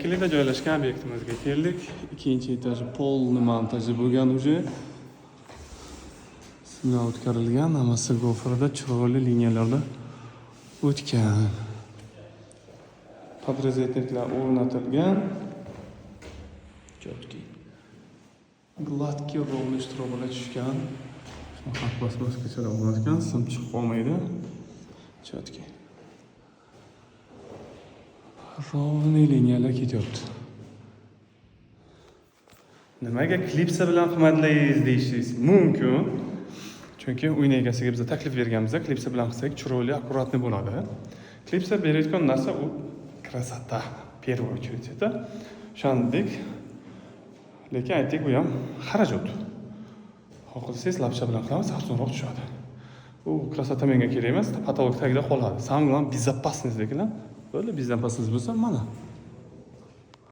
Kelida joylashgan obyektimizga keldik. Ikkinchi etaji polni montaji bo'lgan уже. Sinov o'tkazilgan, hammasi gofrda chiroyli liniyalarda o'tgan. Podrezetniklar o'rnatilgan. Четкий. Gladkий ровный shtrobalar tushgan. Faqat plastmassaga o'rnatgan, sim chiqib qolmaydi. Четкий. Ровный liniyalar ketyapti. Nimaga klipsa bilan qimmatlaysiz deyishingiz mumkin. Chunki uyning egasiga biz taklif berganmiz, klipsa bilan qilsak chiroyli, akkuratni bo'ladi. Klipsa berayotgan narsa u krasota, в первую очередь это. O'shandek, lekin aytdik, u ham xarajat. Xohlasangiz lapsha bilan qilamiz, arzonroq tushadi. U krasota menga kerak emas, patolog tagida qoladi. Самое главное, безопасность deganlar. Böyle bizden pasınız bo'lsa mana